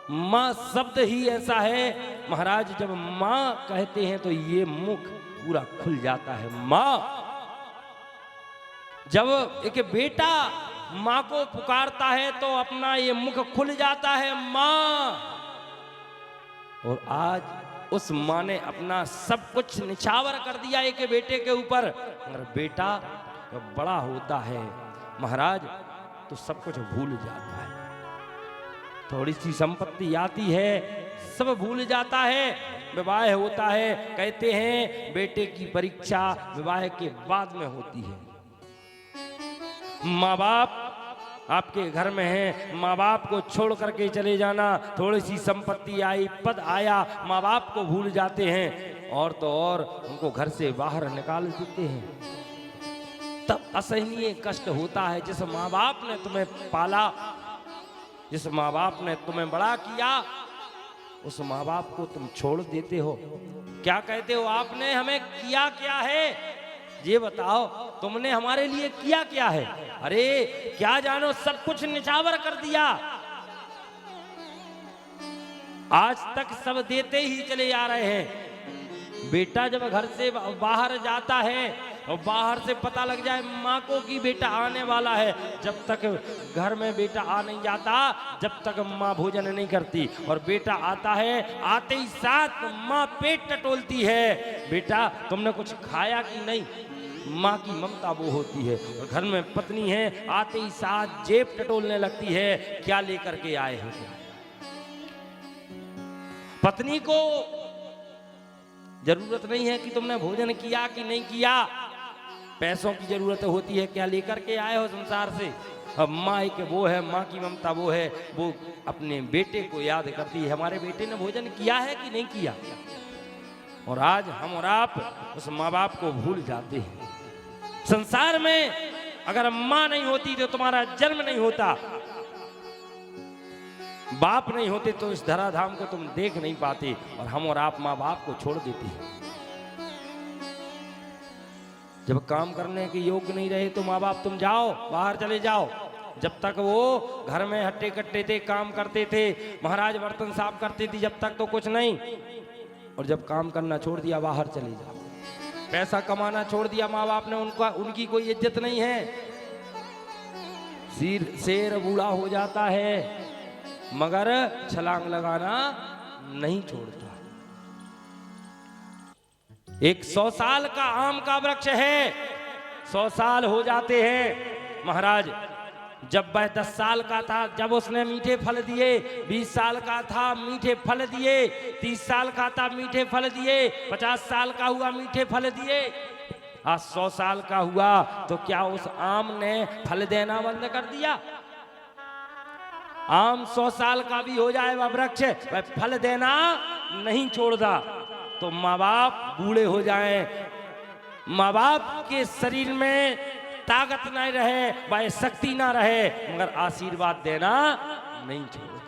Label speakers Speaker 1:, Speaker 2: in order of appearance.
Speaker 1: माँ शब्द ही ऐसा है महाराज, जब माँ कहते हैं तो ये मुख पूरा खुल जाता है। माँ, जब एक बेटा माँ को पुकारता है तो अपना ये मुख खुल जाता है, माँ। और आज उस माँ ने अपना सब कुछ निछावर कर दिया एक बेटे के ऊपर। अगर बेटा जब बड़ा होता है महाराज तो सब कुछ भूल जाता है, थोड़ी सी संपत्ति आती है सब भूल जाता है। विवाह होता है, कहते हैं बेटे की परीक्षा विवाह के बाद में होती है। माँ बाप आपके घर में हैं, माँ बाप को छोड़ करके चले जाना, थोड़ी सी संपत्ति आई, पद आया, माँ बाप को भूल जाते हैं और तो और उनको घर से बाहर निकाल देते हैं। तब असहनीय कष्ट होता है। जिस माँ बाप ने तुम्हें पाला, जिस माँ बाप ने तुम्हें बड़ा किया, उस माँ बाप को तुम छोड़ देते हो। क्या कहते हो, आपने हमें किया क्या है ये बताओ, तुमने हमारे लिए किया क्या है? अरे क्या जानो, सब कुछ निछावर कर दिया। आज तक सब देते ही चले आ रहे हैं। बेटा जब घर से बाहर जाता है और बाहर से पता लग जाए माँ को कि बेटा आने वाला है, जब तक घर में बेटा आ नहीं जाता जब तक माँ भोजन नहीं करती, और बेटा आता है आते ही साथ माँ पेट टटोलती है, बेटा तुमने कुछ खाया कि नहीं। माँ की ममता वो होती है। और घर में पत्नी है, आते ही साथ जेब टटोलने लगती है, क्या लेकर के आए हो। पत्नी को जरूरत नहीं है कि तुमने भोजन किया कि नहीं किया, पैसों की जरूरत होती है, क्या लेकर के आए हो संसार से। अब माँ एक वो है, माँ की ममता वो है, वो अपने बेटे को याद करती है, हमारे बेटे ने भोजन किया है कि नहीं किया। और आज हम और आप उस माँ बाप को भूल जाते हैं। संसार में अगर माँ नहीं होती तो तुम्हारा जन्म नहीं होता, बाप नहीं होते तो इस धराधाम को तुम देख नहीं पाते। और हम और आप माँ बाप को छोड़ देते हैं। जब काम करने के योग्य नहीं रहे तो माँ बाप तुम जाओ, बाहर चले जाओ। जब तक वो घर में हट्टे कट्टे थे, काम करते थे, महाराज बर्तन साफ करते थे, जब तक तो कुछ नहीं। और जब काम करना छोड़ दिया, बाहर चले जाओ, पैसा कमाना छोड़ दिया, माँ बाप ने उनकी कोई इज्जत नहीं है। शेर बूढ़ा हो जाता है मगर छलांग लगाना नहीं छोड़ता। 100 साल का आम का वृक्ष है, 100 साल हो जाते हैं महाराज। जब वह 10 साल का था जब उसने मीठे फल दिए, 20 साल का था मीठे फल दिए, 30 साल का था मीठे फल दिए, 50 साल का हुआ मीठे फल दिए। आज 100 साल का हुआ तो क्या उस आम ने फल देना बंद कर दिया? आम 100 साल का भी हो जाए वह वृक्ष, वह फल देना नहीं छोड़ता। तो माँ बाप बूढ़े हो जाएं, माँ बाप के शरीर में ताकत नहीं रहे, वह शक्ति ना रहे, मगर आशीर्वाद देना नहीं छोड़ता।